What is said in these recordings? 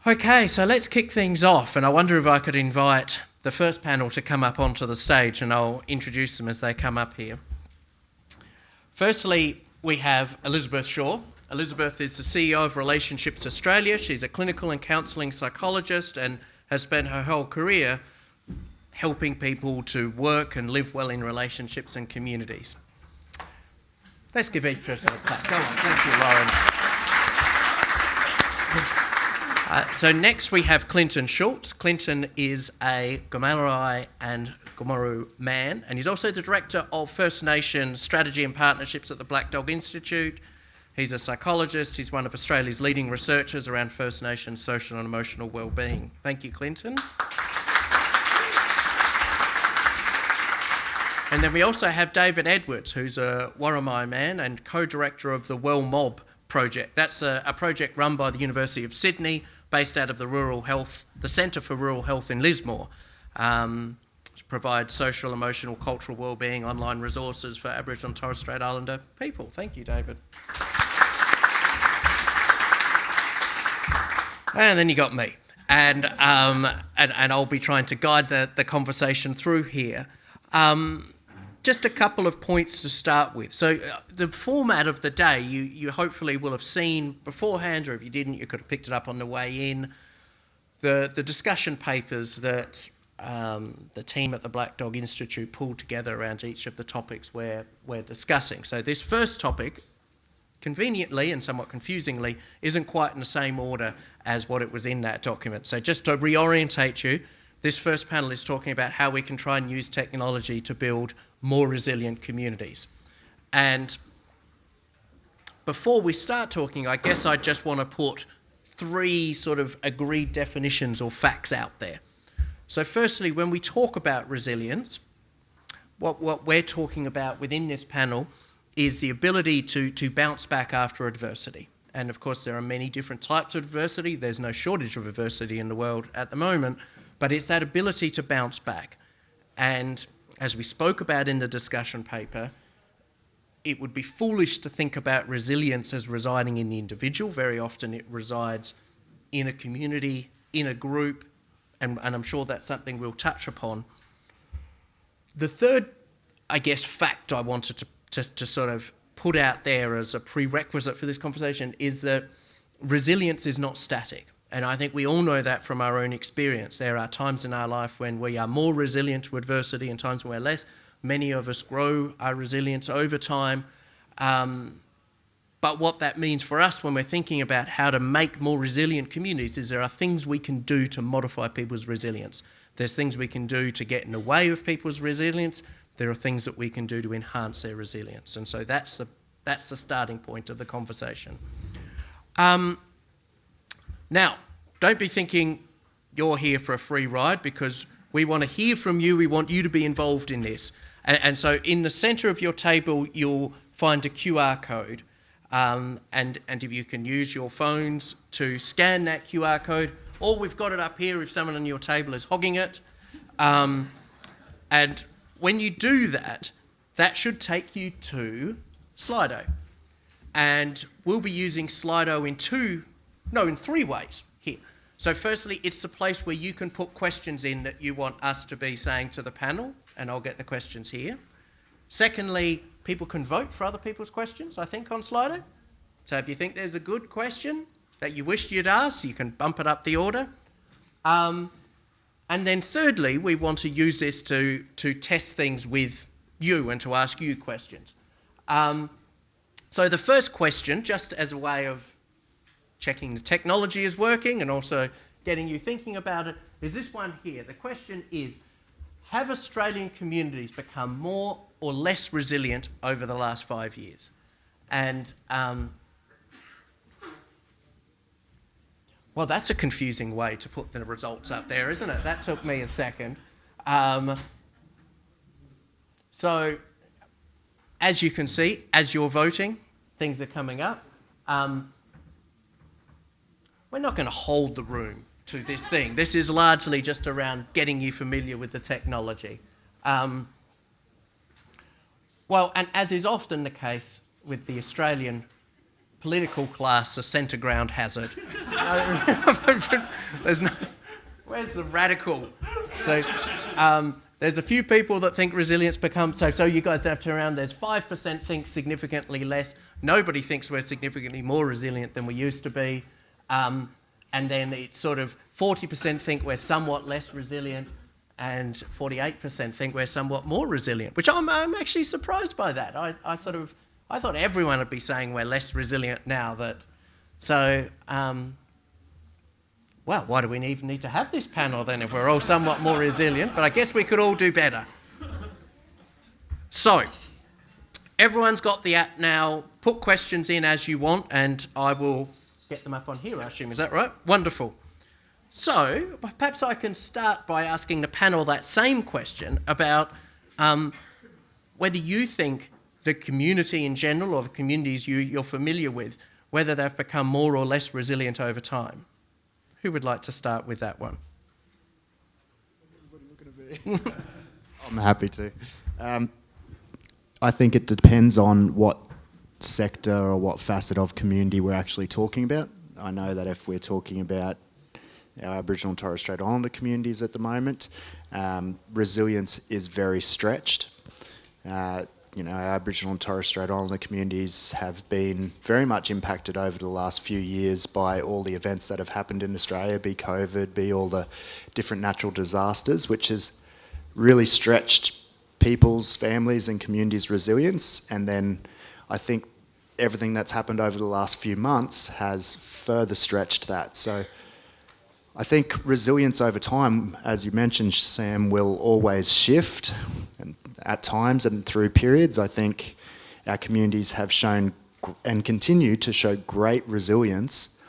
Okay, so let's kick things off, and I wonder if I could invite the first panel to come up onto the stage, and I'll introduce them as they come up here. Firstly, we have Elizabeth Shaw. Elizabeth is the CEO of Relationships Australia. She's a clinical and counselling psychologist and has spent her whole career helping people to work and live well in relationships and communities. Let's give each person a clap. Go on. Thank you, Lauren. So next we have Clinton Schultz. Clinton is a Gomeroi and Gomeroi man, and he's also the Director of First Nations Strategy and Partnerships at the Black Dog Institute. He's a psychologist. He's one of Australia's leading researchers around First Nations social and emotional wellbeing. Thank you, Clinton. And then we also have David Edwards, who's a Worimi man and co-director of the Well Mob project. That's a project run by the University of Sydney, based out of the Centre for Rural Health in Lismore, to provide social, emotional, cultural wellbeing online resources for Aboriginal and Torres Strait Islander people. Thank you, David. And then you got me, and I'll be trying to guide the conversation through here. Just a couple of points to start with. So the format of the day, you hopefully will have seen beforehand, or if you didn't, you could have picked it up on the way in. The discussion papers that the team at the Black Dog Institute pulled together around each of the topics we're discussing. So this first topic, conveniently and somewhat confusingly, isn't quite in the same order as what it was in that document. So just to reorientate you, this first panel is talking about how we can try and use technology to build more resilient communities. And before we start talking, I guess I just want to put three sort of agreed definitions or facts out there. So firstly, when we talk about resilience, what we're talking about within this panel is the ability to bounce back after adversity. And of course, there are many different types of adversity. There's no shortage of adversity in the world at the moment, but it's that ability to bounce back. And as we spoke about in the discussion paper, it would be foolish to think about resilience as residing in the individual. Very often it resides in a community, in a group, and I'm sure that's something we'll touch upon. The third, I guess, fact I wanted to sort of put out there as a prerequisite for this conversation is that resilience is not static. And I think we all know that from our own experience. There are times in our life when we are more resilient to adversity and times when we're less. Many of us grow our resilience over time. But what that means for us when we're thinking about how to make more resilient communities is there are things we can do to modify people's resilience. There's things we can do to get in the way of people's resilience. There are things that we can do to enhance their resilience. And so that's the starting point of the conversation. Now, don't be thinking you're here for a free ride, because we want to hear from you. We want you to be involved in this. And so in the centre of your table, you'll find a QR code. And if you can use your phones to scan that QR code, or we've got it up here if someone on your table is hogging it. And when you do that, that should take you to Slido. And we'll be using Slido in three ways here. So firstly, it's the place where you can put questions in that you want us to be saying to the panel, and I'll get the questions here. Secondly, people can vote for other people's questions, I think, on Slido. So if you think there's a good question that you wished you'd ask, you can bump it up the order. And then thirdly, we want to use this to test things with you and to ask you questions. So the first question, just as a way of checking the technology is working and also getting you thinking about it, is this one here. The question is, have Australian communities become more or less resilient over the last 5 years? And, well, that's a confusing way to put the results up there, isn't it? That took me a second. So, as you can see, as you're voting, things are coming up. We're not going to hold the room to this thing. This is largely just around getting you familiar with the technology. Well, and as is often the case with the Australian political class a centre ground hazard. There's no... Where's the radical? So there's a few people that think resilience becomes... So you guys don't have to turn around. There's 5% think significantly less. Nobody thinks we're significantly more resilient than we used to be. And then it's sort of 40% think we're somewhat less resilient and 48% think we're somewhat more resilient, which I'm actually surprised by that. I thought everyone would be saying we're less resilient now. Well, why do we even need to have this panel then if we're all somewhat more resilient? But I guess we could all do better. So, everyone's got the app now. Put questions in as you want, and I will get them up on here, I assume. Is that right? Wonderful. So, perhaps I can start by asking the panel that same question about whether you think the community in general, or the communities you're familiar with, whether they've become more or less resilient over time. Who would like to start with that one? I'm happy to. I think it depends on what sector or what facet of community we're actually talking about. I know that if we're talking about our Aboriginal and Torres Strait Islander communities at the moment, resilience is very stretched. Our Aboriginal and Torres Strait Islander communities have been very much impacted over the last few years by all the events that have happened in Australia, be COVID, be all the different natural disasters, which has really stretched people's, families and communities' resilience. And then I think everything that's happened over the last few months has further stretched that. So I think resilience over time, as you mentioned, Sam, will always shift. And at times and through periods, I think our communities have shown and continue to show great resilience,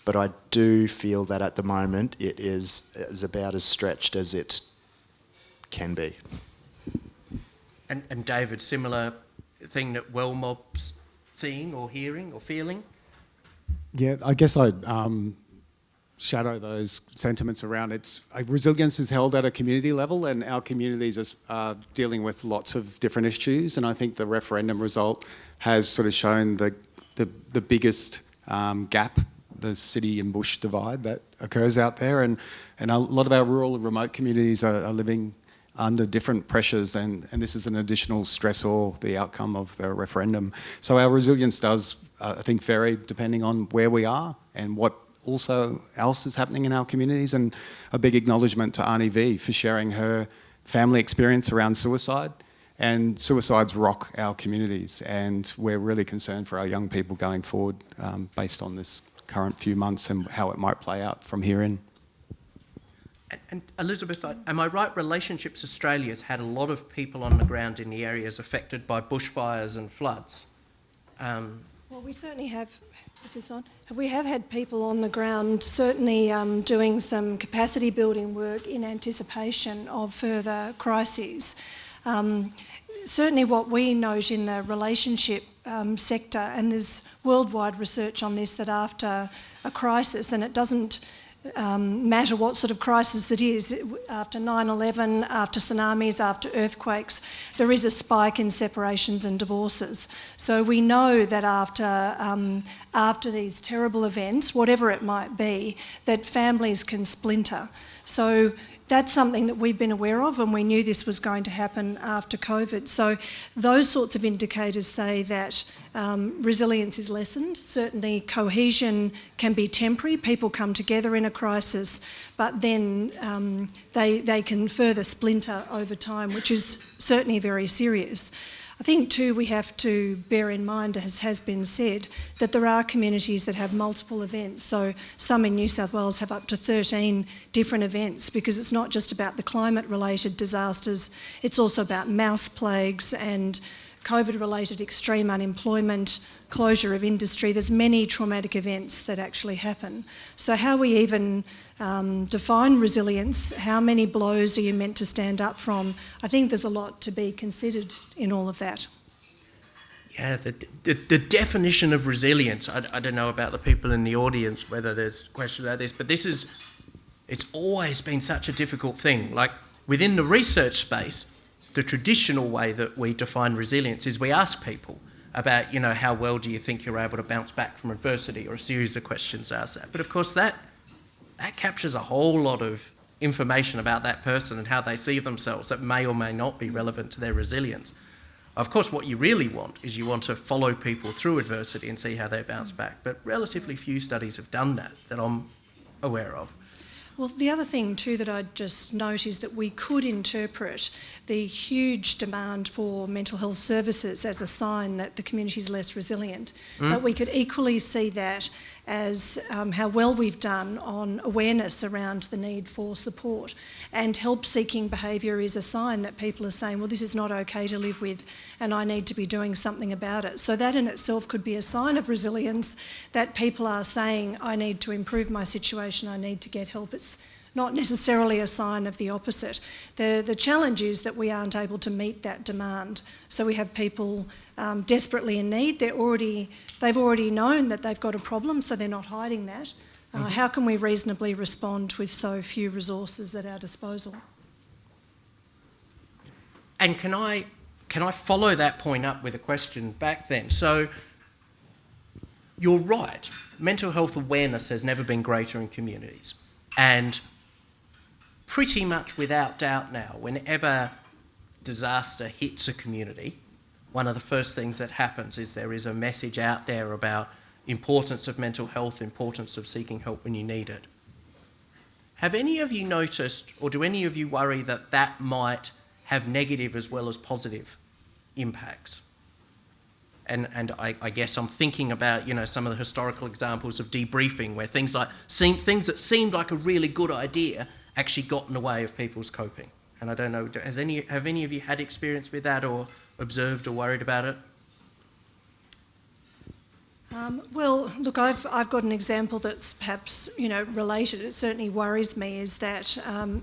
but I do feel that at the moment it is about as stretched as it can be. And David, similar thing that Wellmob's seeing or hearing or feeling? Yeah, I guess I'd shadow those sentiments around its resilience is held at a community level, and our communities are dealing with lots of different issues, and I think the referendum result has sort of shown the biggest gap, the city and bush divide that occurs out there, and a lot of our rural and remote communities are living under different pressures, and this is an additional stressor, the outcome of the referendum. So our resilience does, I think, vary depending on where we are and what also else is happening in our communities. And a big acknowledgement to Arnie V for sharing her family experience around suicide. And suicides rock our communities, and we're really concerned for our young people going forward based on this current few months and how it might play out from here in. And Elizabeth, am I right? Relationships Australia's had a lot of people on the ground in the areas affected by bushfires and floods. Well, we certainly have. Is this on? We have had people on the ground, certainly doing some capacity building work in anticipation of further crises. Certainly, what we note in the relationship sector, and there's worldwide research on this, that after a crisis, and it doesn't matter what sort of crisis it is, after 9/11, after tsunamis, after earthquakes, there is a spike in separations and divorces. So we know that after these terrible events, whatever it might be, that families can splinter. So that's something that we've been aware of, and we knew this was going to happen after COVID. So those sorts of indicators say that resilience is lessened. Certainly cohesion can be temporary. People come together in a crisis, but then they can further splinter over time, which is certainly very serious. I think too we have to bear in mind, as has been said, that there are communities that have multiple events. So some in New South Wales have up to 13 different events, because it's not just about the climate-related disasters, it's also about mouse plagues and COVID-related extreme unemployment, closure of industry. There's many traumatic events that actually happen. So how we even define resilience, how many blows are you meant to stand up from? I think there's a lot to be considered in all of that. Yeah, the definition of resilience, I don't know about the people in the audience, whether there's questions about this, but it's always been such a difficult thing. Like within the research space, the traditional way that we define resilience is we ask people, about, how well do you think you're able to bounce back from adversity, or a series of questions asked that. But of course that captures a whole lot of information about that person and how they see themselves that may or may not be relevant to their resilience. Of course, what you really want is you want to follow people through adversity and see how they bounce back. But relatively few studies have done that I'm aware of. Well, the other thing too that I'd just note is that we could interpret the huge demand for mental health services as a sign that the community is less resilient. But we could equally see that as how well we've done on awareness around the need for support. And help-seeking behaviour is a sign that people are saying, well, this is not okay to live with and I need to be doing something about it. So that in itself could be a sign of resilience, that people are saying, I need to improve my situation, I need to get help. It's not necessarily a sign of the opposite. The challenge is that we aren't able to meet that demand. So we have people desperately in need. They've already known that they've got a problem, so they're not hiding that. How can we reasonably respond with so few resources at our disposal? And can I follow that point up with a question back then? So you're right, mental health awareness has never been greater in communities. And pretty much without doubt now, whenever disaster hits a community, one of the first things that happens is there is a message out there about importance of mental health, importance of seeking help when you need it. Have any of you noticed, or do any of you worry that that might have negative as well as positive impacts? And I guess I'm thinking about, some of the historical examples of debriefing where things that seemed like a really good idea actually got in the way of people's coping. And I don't know, have any of you had experience with that or observed or worried about it? Well, look, I've got an example that's perhaps, related. It certainly worries me is that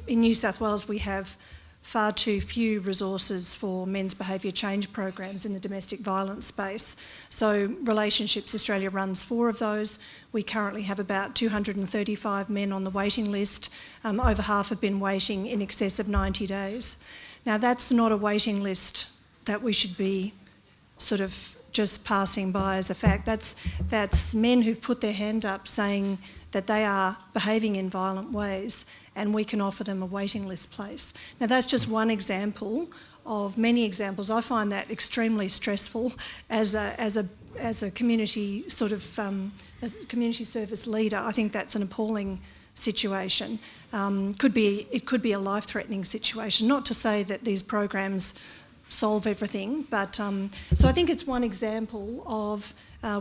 in New South Wales we have far too few resources for men's behaviour change programs in the domestic violence space. So Relationships Australia runs 4 of those. We currently have about 235 men on the waiting list. Over half have been waiting in excess of 90 days. Now that's not a waiting list that we should be sort of just passing by as a fact. That's men who've put their hand up saying that they are behaving in violent ways, and we can offer them a waiting list place. Now that's just one example of many examples. I find that extremely stressful as a community sort of as a community service leader. I think that's an appalling situation. It could be a life-threatening situation. Not to say that these programs solve everything, but so I think it's one example of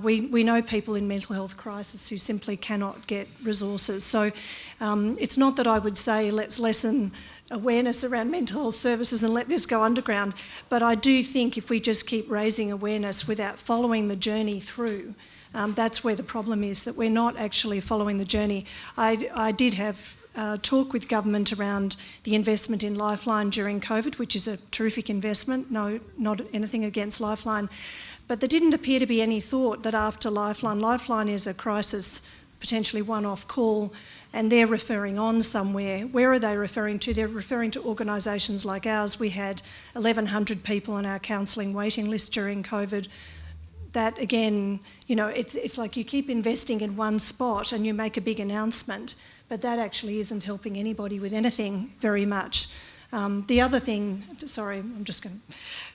we know people in mental health crisis who simply cannot get resources. So it's not that I would say let's lessen awareness around mental health services and let this go underground, but I do think if we just keep raising awareness without following the journey through, that's where the problem is, that we're not actually following the journey. I did have talk with government around the investment in Lifeline during COVID, which is a terrific investment. No, not anything against Lifeline. But there didn't appear to be any thought that after Lifeline is a crisis, potentially one-off call, and they're referring on somewhere. Where are they referring to? They're referring to organisations like ours. We had 1,100 people on our counselling waiting list during COVID. That again, it's like you keep investing in one spot and you make a big announcement, but that actually isn't helping anybody with anything very much. The other thing, sorry,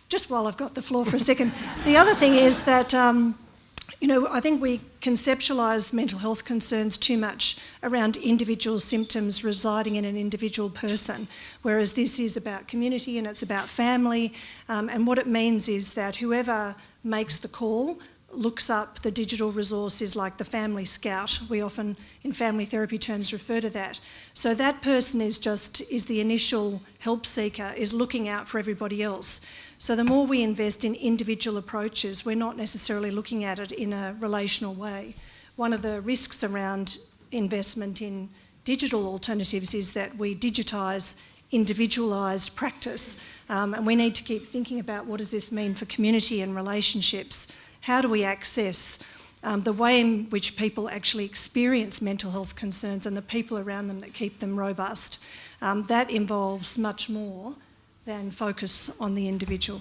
just while I've got the floor for a second, the other thing is that, I think we conceptualise mental health concerns too much around individual symptoms residing in an individual person, whereas this is about community and it's about family, and what it means is that whoever makes the call looks up the digital resources like the Family Scout. We often, in family therapy terms, refer to that. So that person is the initial help seeker, is looking out for everybody else. So the more we invest in individual approaches, we're not necessarily looking at it in a relational way. One of the risks around investment in digital alternatives is that we digitise individualised practice, and we need to keep thinking about what does this mean for community and relationships. How do we access the way in which people actually experience mental health concerns and the people around them that keep them robust? That involves much more than focus on the individual.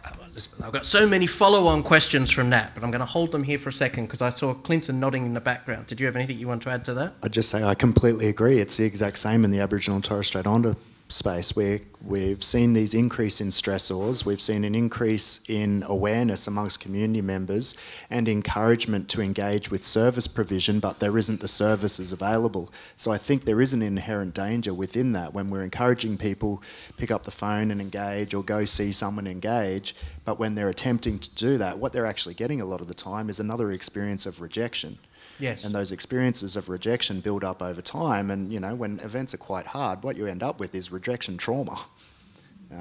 Elizabeth, I've got so many follow-on questions from Nat, but I'm going to hold them here for a second because I saw Clinton nodding in the background. Did you have anything you want to add to that? I'd just say I completely agree. It's the exact same in the Aboriginal and Torres Strait Islander space, where we've seen these increase in stressors, we've seen an increase in awareness amongst community members and encouragement to engage with service provision, but there isn't the services available. So I think there is an inherent danger within that when we're encouraging people pick up the phone and engage or go see someone engage, but when they're attempting to do that, what they're actually getting a lot of the time is another experience of rejection. Yes. And those experiences of rejection build up over time, and when events are quite hard, what you end up with is rejection trauma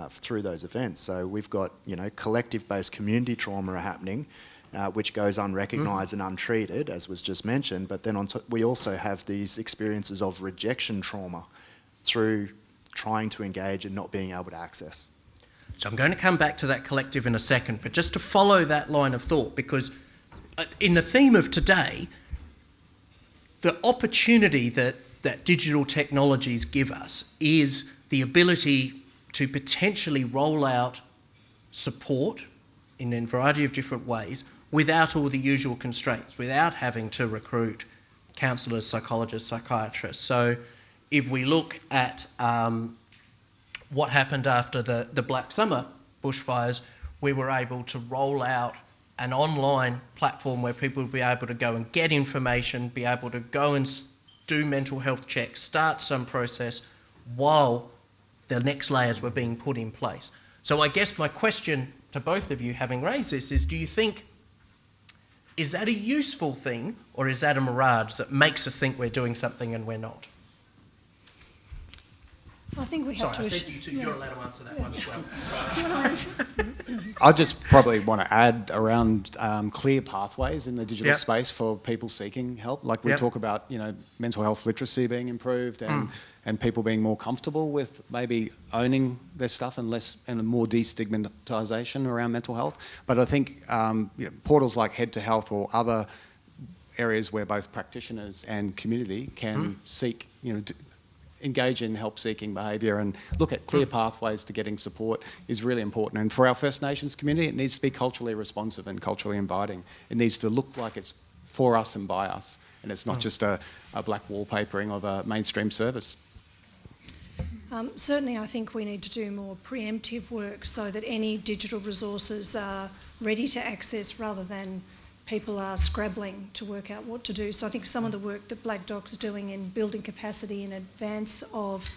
through those events. So we've got collective-based community trauma happening, which goes unrecognised and untreated, as was just mentioned. But then we also have these experiences of rejection trauma through trying to engage and not being able to access. So I'm going to come back to that collective in a second, but just to follow that line of thought, because in the theme of today, the opportunity that digital technologies give us is the ability to potentially roll out support in a variety of different ways without all the usual constraints, without having to recruit counsellors, psychologists, psychiatrists. So if we look at what happened after the Black Summer bushfires, we were able to roll out an online platform where people would be able to go and get information, be able to go and do mental health checks, start some process while the next layers were being put in place. So I guess my question to both of you, having raised this, is do you think, is that a useful thing or is that a mirage that makes us think we're doing something and we're not? I think we have Sorry, to... I said you two, you're allowed to answer that one as well. I just probably want to add around clear pathways in the digital Yep. space for people seeking help. Like we Yep. talk about, mental health literacy being improved and people being more comfortable with maybe owning their stuff and more destigmatisation around mental health. But I think portals like Head to Health or other areas where both practitioners and community can seek, engage in help-seeking behaviour and look at clear pathways to getting support is really important. And for our First Nations community, it needs to be culturally responsive and culturally inviting. It needs to look like it's for us and by us, and it's not just a black wallpapering of a mainstream service. Certainly, I think we need to do more preemptive work so that any digital resources are ready to access rather than people are scrabbling to work out what to do. So I think some of the work that Black Doc's doing in building capacity in advance of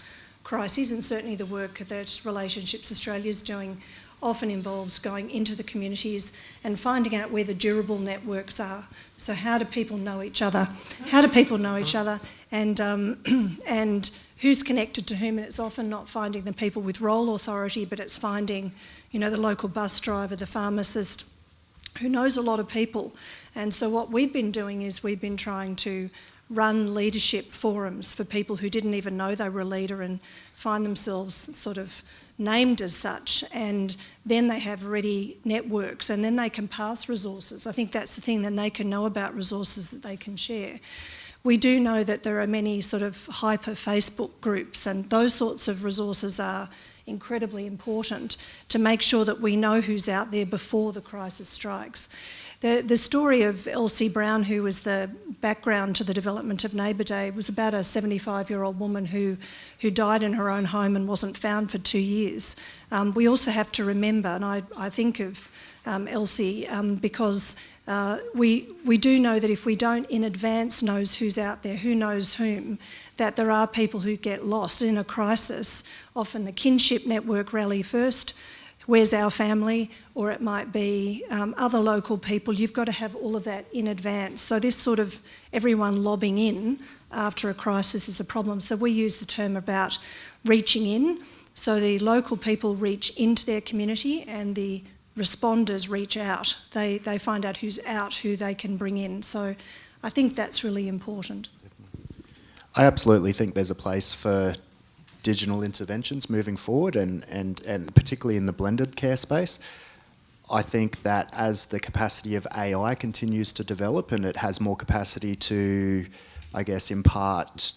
crises, and certainly the work that Relationships Australia is doing, often involves going into the communities and finding out where the durable networks are. So how do people know each other? And who's connected to whom? And it's often not finding the people with role authority, but it's finding, the local bus driver, the pharmacist, who knows a lot of people. And so what we've been doing is we've been trying to run leadership forums for people who didn't even know they were a leader and find themselves sort of named as such, and then they have ready networks and then they can pass resources. I think that's the thing, then they can know about resources that they can share. We do know that there are many sort of hyper Facebook groups, and those sorts of resources are incredibly important to make sure that we know who's out there before the crisis strikes. The story of Elsie Brown, who was the background to the development of Neighbour Day, was about a 75-year-old woman who died in her own home and wasn't found for 2 years. We also have to remember, and I think of Elsie because we do know that if we don't in advance know who's out there, who knows whom, that there are people who get lost. In a crisis, often the kinship network rally first, where's our family, or it might be other local people. You've got to have all of that in advance. So this sort of everyone lobbing in after a crisis is a problem. So we use the term about reaching in. So the local people reach into their community and the responders reach out. They find out who's out, who they can bring in. So I think that's really important. I absolutely think there's a place for digital interventions moving forward and particularly in the blended care space. I think that as the capacity of AI continues to develop and it has more capacity to, I guess, impart,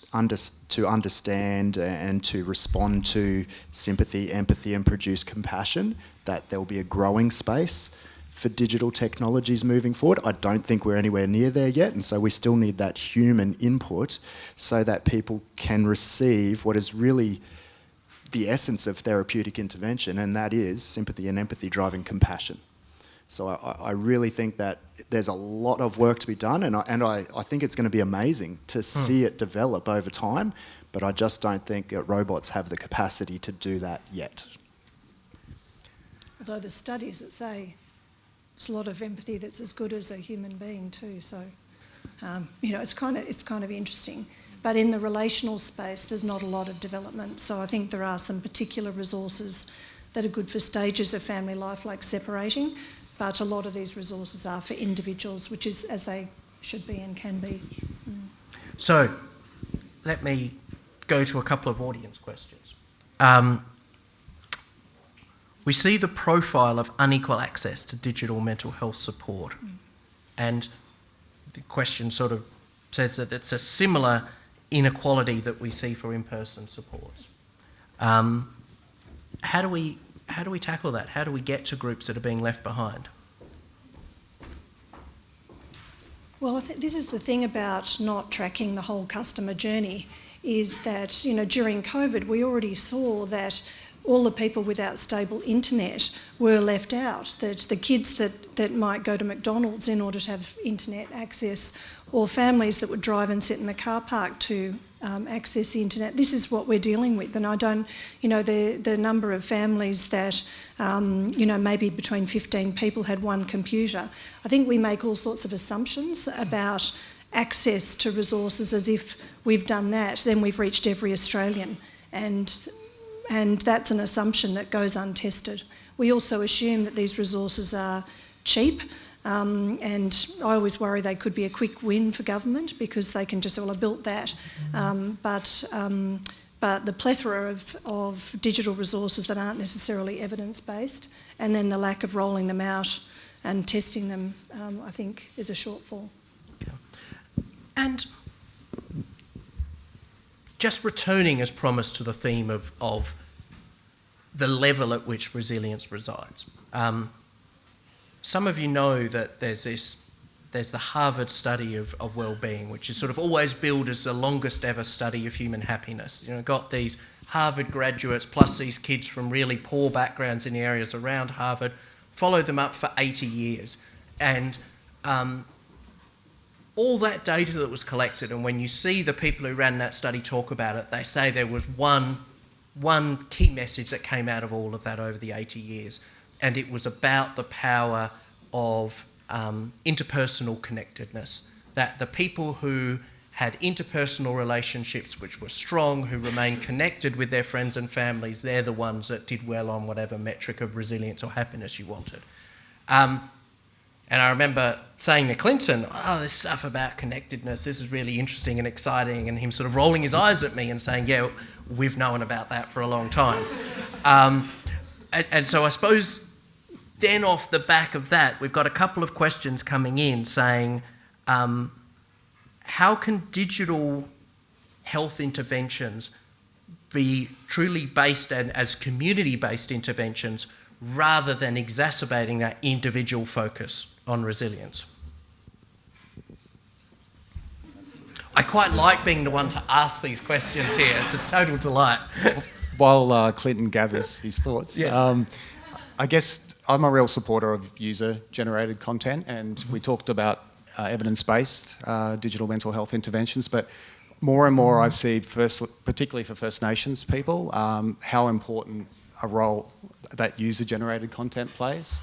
to understand and to respond to sympathy, empathy and produce compassion, that there will be a growing space for digital technologies moving forward. I don't think we're anywhere near there yet, and so we still need that human input so that people can receive what is really the essence of therapeutic intervention, and that is sympathy and empathy driving compassion. So I really think that there's a lot of work to be done, and I think it's going to be amazing to see it develop over time, but I just don't think that robots have the capacity to do that yet. Although there's studies that say it's a lot of empathy that's as good as a human being too, so it's kind of interesting. But in the relational space, there's not a lot of development, so I think there are some particular resources that are good for stages of family life, like separating, but a lot of these resources are for individuals, which is as they should be and can be. So, let me go to a couple of audience questions. We see the profile of unequal access to digital mental health support, and the question sort of says that it's a similar inequality that we see for in-person supports. How do we tackle that? How do we get to groups that are being left behind? Well, I think this is the thing about not tracking the whole customer journey, is that, during COVID, we already saw that all the people without stable internet were left out, that the kids that might go to McDonald's in order to have internet access, or families that would drive and sit in the car park to access the internet. This is what we're dealing with, and I don't, the number of families that, maybe between 15 people had one computer. I think we make all sorts of assumptions about access to resources as if we've done that, then we've reached every Australian, and that's an assumption that goes untested. We also assume that these resources are cheap, and I always worry they could be a quick win for government because they can just say, well, I built that. But the plethora of digital resources that aren't necessarily evidence-based, and then the lack of rolling them out and testing them, I think is a shortfall. Okay. And just returning as promised to the theme of the level at which resilience resides. Some of you know that there's the Harvard study of well-being, which is sort of always billed as the longest ever study of human happiness. Got these Harvard graduates plus these kids from really poor backgrounds in the areas around Harvard, followed them up for 80 years. And all that data that was collected, and when you see the people who ran that study talk about it, they say there was one key message that came out of all of that over the 80 years, and it was about the power of interpersonal connectedness, that the people who had interpersonal relationships which were strong, who remained connected with their friends and families, they're the ones that did well on whatever metric of resilience or happiness you wanted. And I remember saying to Clinton, this stuff about connectedness, this is really interesting and exciting, and him sort of rolling his eyes at me and saying, yeah, we've known about that for a long time. And so I suppose then off the back of that, we've got a couple of questions coming in saying, how can digital health interventions be truly based as community-based interventions rather than exacerbating that individual focus on resilience? I quite like being the one to ask these questions here. It's a total delight. While Clinton gathers his thoughts, yes. I guess I'm a real supporter of user-generated content, and we talked about evidence-based digital mental health interventions, but more and more I see, particularly for First Nations people, how important a role that user-generated content plays.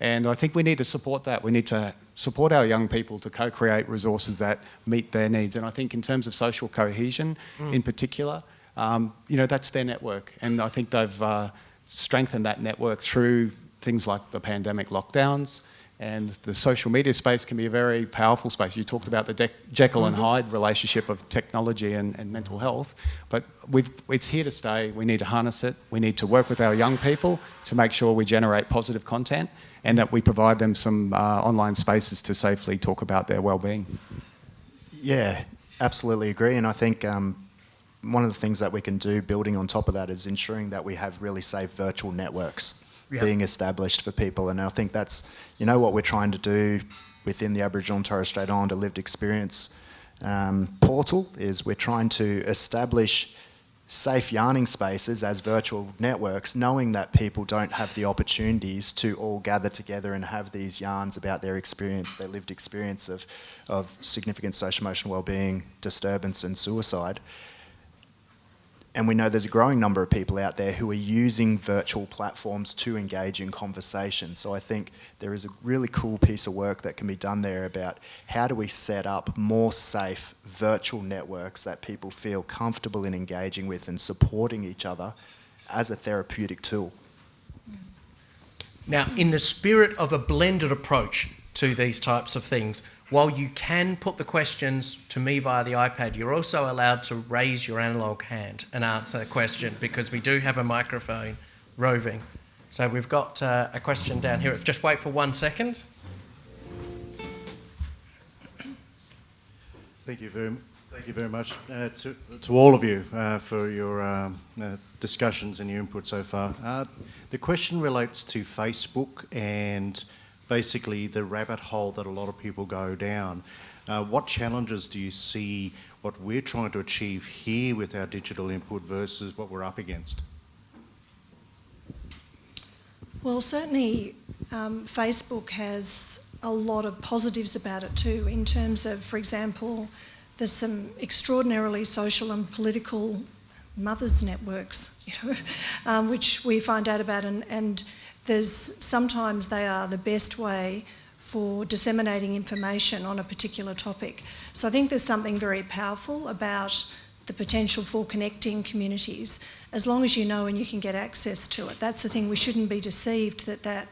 And I think we need to support that. We need to support our young people to co-create resources that meet their needs. And I think in terms of social cohesion in particular, that's their network. And I think they've strengthened that network through things like the pandemic lockdowns, and the social media space can be a very powerful space. You talked about the Jekyll and Hyde relationship of technology and mental health, but it's here to stay. We need to harness it. We need to work with our young people to make sure we generate positive content and that we provide them some online spaces to safely talk about their well-being. Yeah, absolutely agree. And I think one of the things that we can do building on top of that is ensuring that we have really safe virtual networks. Yep. being established for people. And I think that's, what we're trying to do within the Aboriginal and Torres Strait Islander lived experience portal is we're trying to establish safe yarning spaces as virtual networks, knowing that people don't have the opportunities to all gather together and have these yarns about their experience, their lived experience of significant social emotional wellbeing, disturbance and suicide. And we know there's a growing number of people out there who are using virtual platforms to engage in conversation. So I think there is a really cool piece of work that can be done there about how do we set up more safe virtual networks that people feel comfortable in engaging with and supporting each other as a therapeutic tool. Now, in the spirit of a blended approach to these types of things, while you can put the questions to me via the iPad, you're also allowed to raise your analogue hand and answer a question because we do have a microphone roving. So we've got a question down here. Just wait for 1 second. Thank you very much to all of you for your discussions and your input so far. The question relates to Facebook and basically the rabbit hole that a lot of people go down. What challenges do you see what we're trying to achieve here with our digital input versus what we're up against? Well, certainly Facebook has a lot of positives about it too, in terms of, for example, there's some extraordinarily social and political mothers networks, which we find out about, and sometimes they are the best way for disseminating information on a particular topic. So I think there's something very powerful about the potential for connecting communities, as long as you know and you can get access to it. That's the thing, we shouldn't be deceived that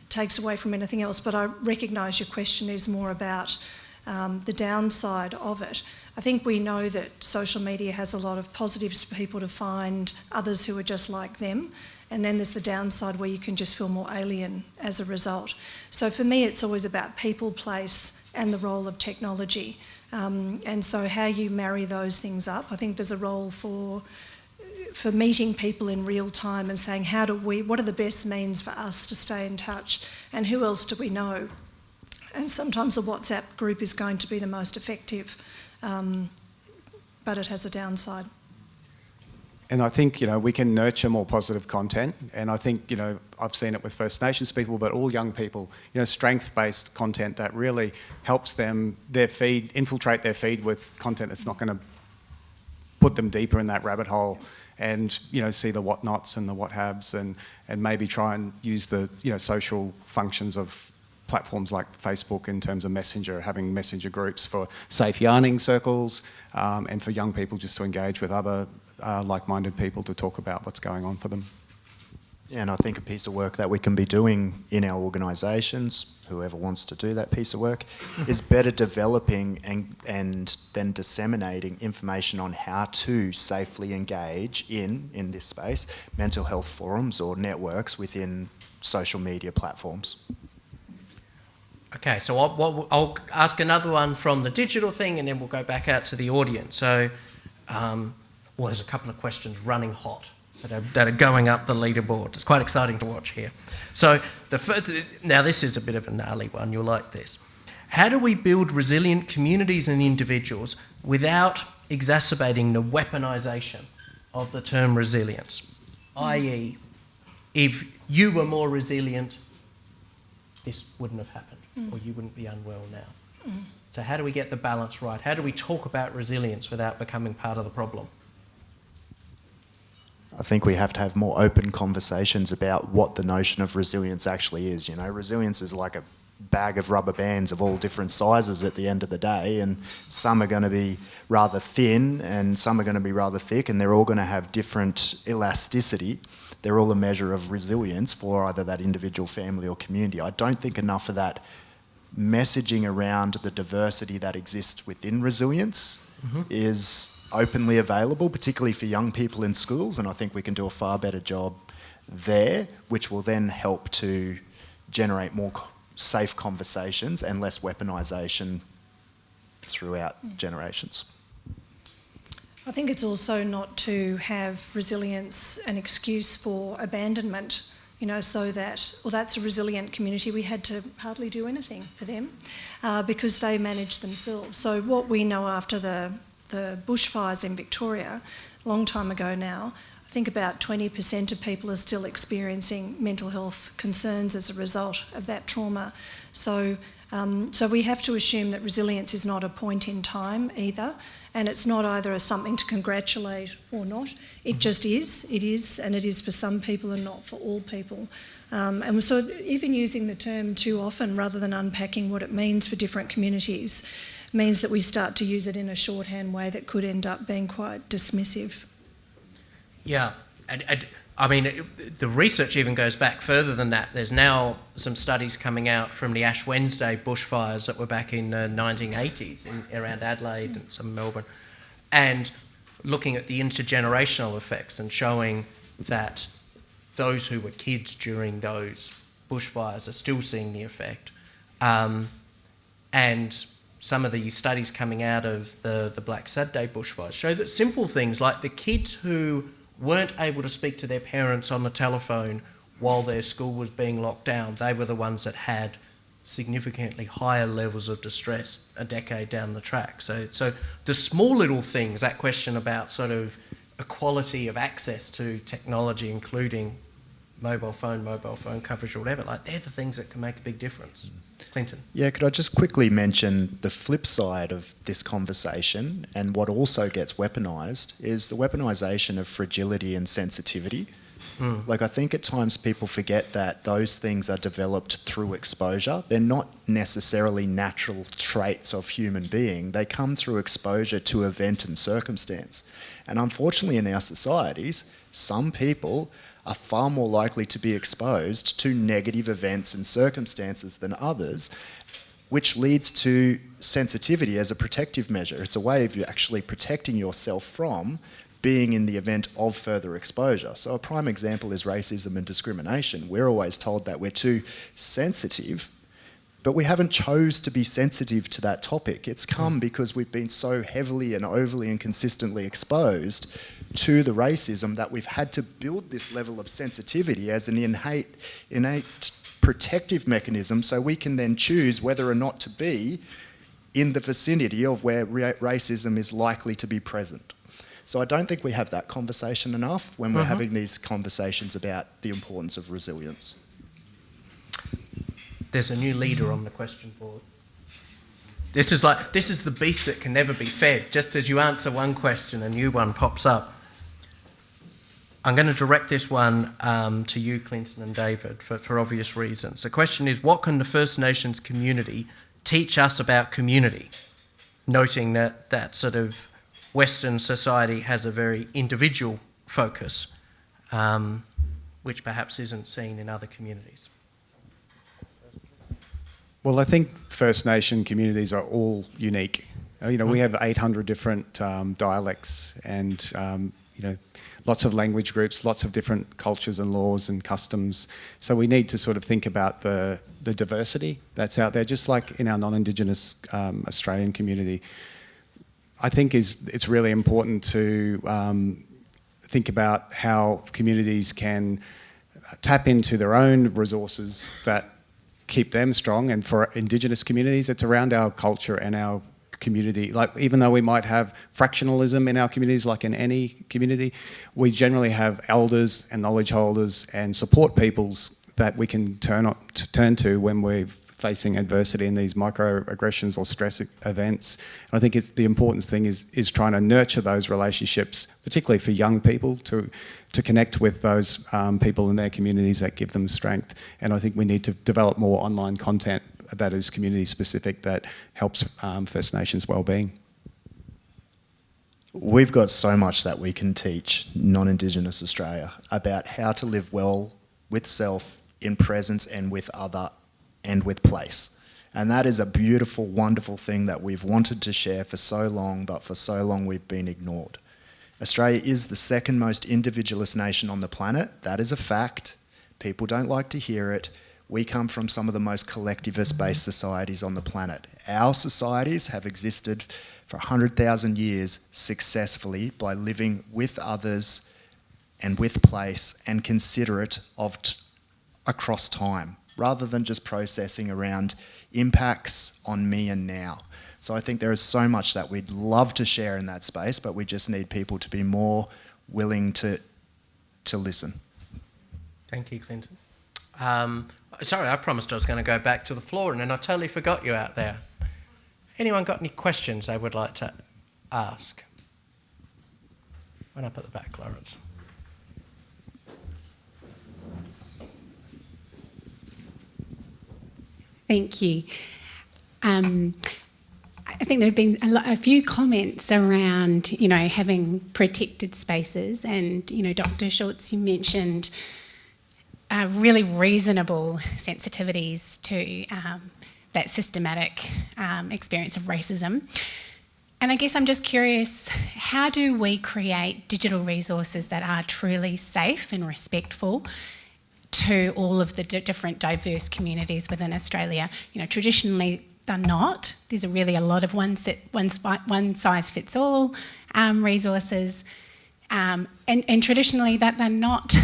takes away from anything else, but I recognise your question is more about the downside of it. I think we know that social media has a lot of positives for people to find others who are just like them, and then there's the downside where you can just feel more alien as a result. So for me, it's always about people, place, and the role of technology. And so how you marry those things up, I think there's a role for meeting people in real time and saying, what are the best means for us to stay in touch, and who else do we know? And sometimes a WhatsApp group is going to be the most effective, but it has a downside. And I think, we can nurture more positive content. And I think, I've seen it with First Nations people, but all young people, strength-based content that really helps them, infiltrate their feed with content that's not going to put them deeper in that rabbit hole and, see the what-nots and the what-haves and maybe try and use the, social functions of platforms like Facebook in terms of Messenger, having Messenger groups for safe yarning circles and for young people just to engage with other like-minded people to talk about what's going on for them. Yeah, and I think a piece of work that we can be doing in our organisations, whoever wants to do that piece of work, is better developing and then disseminating information on how to safely engage in this space, mental health forums or networks within social media platforms. Okay, so I'll ask another one from the digital thing and then we'll go back out to the audience. So, there's a couple of questions running hot that are going up the leaderboard. It's quite exciting to watch here. So, now this is a bit of a gnarly one, you'll like this. How do we build resilient communities and individuals without exacerbating the weaponisation of the term resilience? I.e., if you were more resilient, this wouldn't have happened. Or you wouldn't be unwell now. So how do we get the balance right? How do we talk about resilience without becoming part of the problem? I think we have to have more open conversations about what the notion of resilience actually is. Resilience is like a bag of rubber bands of all different sizes at the end of the day, and some are going to be rather thin and some are going to be rather thick, and they're all going to have different elasticity. They're all a measure of resilience for either that individual, family or community. I don't think enough of that messaging around the diversity that exists within resilience is openly available, particularly for young people in schools, and I think we can do a far better job there, which will then help to generate more safe conversations and less weaponisation throughout generations. I think it's also not to have resilience an excuse for abandonment. so that, well, that's a resilient community. We had to hardly do anything for them because they managed themselves. So what we know after the bushfires in Victoria, a long time ago now, I think about 20% of people are still experiencing mental health concerns as a result of that trauma. So we have to assume that resilience is not a point in time either, and it's not either something to congratulate or not. It just is. It is, and it is for some people and not for all people. And so even using the term too often rather than unpacking what it means for different communities means that we start to use it in a shorthand way that could end up being quite dismissive. Yeah, and I mean, the research even goes back further than that. There's now some studies coming out from the Ash Wednesday bushfires that were back in the 1980s around Adelaide and some Melbourne, and looking at the intergenerational effects and showing that those who were kids during those bushfires are still seeing the effect. And some of the studies coming out of the Black Saturday bushfires show that simple things like the kids who weren't able to speak to their parents on the telephone while their school was being locked down, they were the ones that had significantly higher levels of distress a decade down the track. So the small little things, that question about sort of equality of access to technology, including mobile phone coverage or whatever, like they're the things that can make a big difference. Clinton. Yeah, could I just quickly mention the flip side of this conversation, and what also gets weaponised is the weaponisation of fragility and sensitivity. Like, I think at times people forget that those things are developed through exposure. They're not necessarily natural traits of human being. They come through exposure to event and circumstance. And unfortunately in our societies, some people are far more likely to be exposed to negative events and circumstances than others, which leads to sensitivity as a protective measure. It's a way of you actually protecting yourself from being in the event of further exposure. So a prime example is racism and discrimination. We're always told that we're too sensitive, but we haven't chose to be sensitive to that topic. It's come because we've been so heavily and overly and consistently exposed to the racism that we've had to build this level of sensitivity as an innate protective mechanism, so we can then choose whether or not to be in the vicinity of where racism is likely to be present. So I don't think we have that conversation enough when we're having these conversations about the importance of resilience. There's a new leader on the question board. This is the beast that can never be fed. Just as you answer one question, a new one pops up. I'm going to direct this one to you, Clinton and David, for obvious reasons. The question is, what can the First Nations community teach us about community? Noting that sort of Western society has a very individual focus, which perhaps isn't seen in other communities. Well, I think First Nation communities are all unique. We have 800 different dialects and, lots of language groups, lots of different cultures and laws and customs. So we need to sort of think about the diversity that's out there, just like in our non-Indigenous Australian community. I think it's really important to think about how communities can tap into their own resources that keep them strong. And for Indigenous communities, it's around our culture and our community. Like, even though we might have fractionalism in our communities, like in any community, we generally have elders and knowledge holders and support peoples that we can turn to when we're facing adversity in these microaggressions or stress events. And I think the important thing is trying to nurture those relationships, particularly for young people, to connect with those people in their communities that give them strength. And I think we need to develop more online content that is community specific, that helps First Nations wellbeing. We've got so much that we can teach non-Indigenous Australia about how to live well with self, in presence and with other, and with place. And that is a beautiful, wonderful thing that we've wanted to share for so long, but for so long we've been ignored. Australia is the second most individualist nation on the planet. That is a fact. People don't like to hear it. We come from some of the most collectivist-based societies on the planet. Our societies have existed for 100,000 years successfully by living with others and with place and considerate of across time, rather than just processing around impacts on me and now. So I think there is so much that we'd love to share in that space, but we just need people to be more willing to listen. Thank you, Clinton. Sorry, I promised I was going to go back to the floor and then I totally forgot you out there. Anyone got any questions they would like to ask? One up at the back, Lawrence. Thank you. I think there have been a few comments around, having protected spaces, and, Dr. Schultz, you mentioned really reasonable sensitivities to that systematic experience of racism. And I guess I'm just curious, how do we create digital resources that are truly safe and respectful to all of the different diverse communities within Australia? Traditionally they're not. There's really a lot of one size fits all resources, and traditionally that they're not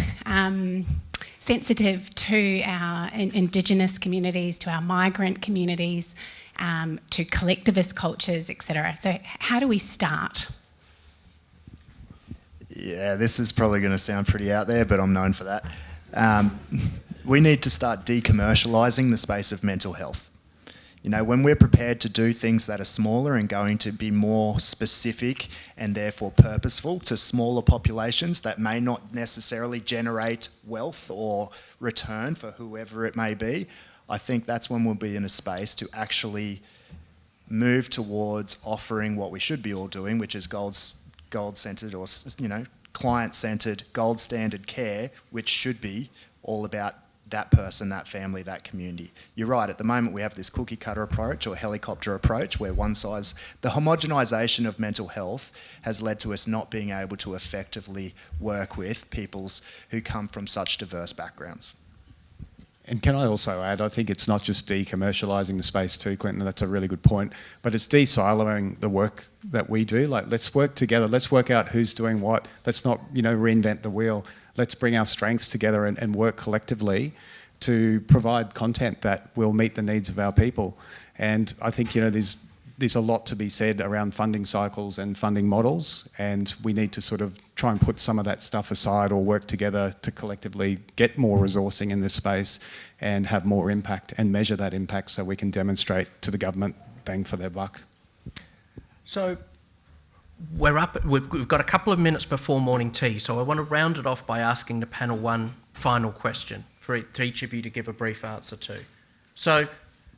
sensitive to our Indigenous communities, to our migrant communities, to collectivist cultures, etc. So how do we start? Yeah, this is probably going to sound pretty out there, but I'm known for that. We need to start decommercialising the space of mental health. When we're prepared to do things that are smaller and going to be more specific and therefore purposeful to smaller populations that may not necessarily generate wealth or return for whoever it may be, I think that's when we'll be in a space to actually move towards offering what we should be all doing, which is gold-centred or, client-centred, gold standard care, which should be all about that person, that family, that community. You're right, at the moment we have this cookie cutter approach or helicopter approach where the homogenisation of mental health has led to us not being able to effectively work with peoples who come from such diverse backgrounds. And can I also add, I think it's not just decommercialising the space too, Clinton, that's a really good point, but it's de-siloing the work that we do. Like, let's work together, let's work out who's doing what, let's not, reinvent the wheel. Let's bring our strengths together and work collectively to provide content that will meet the needs of our people. And I think, there's a lot to be said around funding cycles and funding models, and we need to sort of try and put some of that stuff aside or work together to collectively get more resourcing in this space and have more impact and measure that impact so we can demonstrate to the government bang for their buck. So we've got a couple of minutes before morning tea, so I want to round it off by asking the panel one final question for each of you to give a brief answer to. So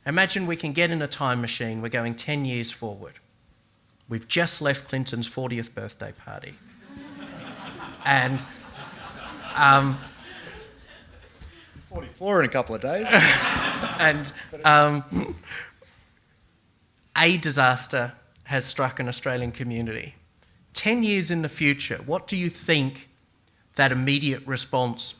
imagine we can get in a time machine, we're going 10 years forward. We've just left Clinton's 40th birthday party. And 44 in a couple of days. and a disaster has struck an Australian community. 10 years in the future, what do you think that immediate response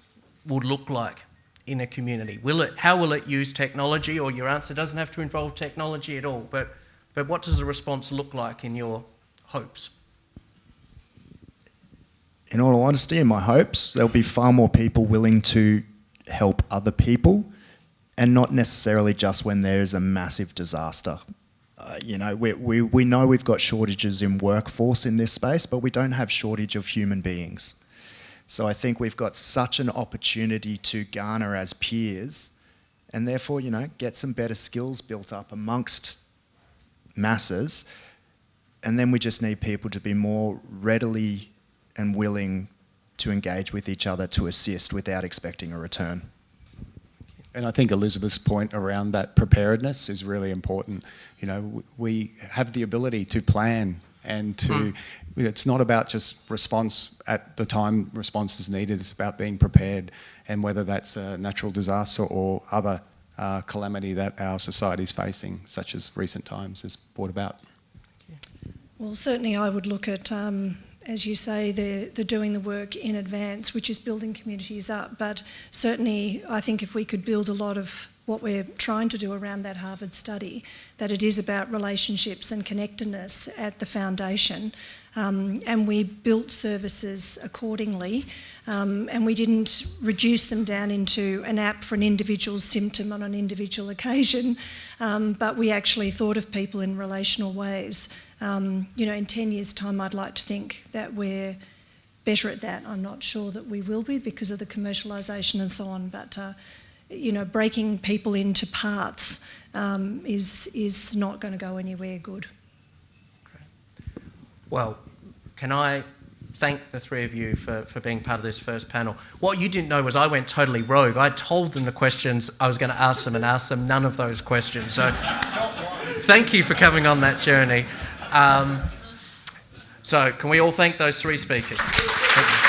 would look like in a community? How will it use technology? Or your answer doesn't have to involve technology at all, but what does the response look like in your hopes? In all honesty, in my hopes, there'll be far more people willing to help other people, and not necessarily just when there's a massive disaster. We know we've got shortages in workforce in this space, but we don't have shortage of human beings. So I think we've got such an opportunity to garner as peers and therefore, get some better skills built up amongst masses. And then we just need people to be more readily and willing to engage with each other to assist without expecting a return. And I think Elizabeth's point around that preparedness is really important. We have the ability to plan and to, it's not about just response at the time response is needed, it's about being prepared, and whether that's a natural disaster or other calamity that our society is facing, such as recent times has brought about. Well, certainly I would look at, as you say, the doing the work in advance, which is building communities up. But certainly I think if we could build a lot of what we're trying to do around that Harvard study, that it is about relationships and connectedness at the foundation. And we built services accordingly, and we didn't reduce them down into an app for an individual symptom on an individual occasion, but we actually thought of people in relational ways. In 10 years' time, I'd like to think that we're better at that. I'm not sure that we will be because of the commercialisation and so on, but breaking people into parts is not going to go anywhere good. Well, can I thank the three of you for being part of this first panel. What you didn't know was I went totally rogue. I told them the questions I was going to ask them and asked them none of those questions. So thank you for coming on that journey. So can we all thank those three speakers? Thank you.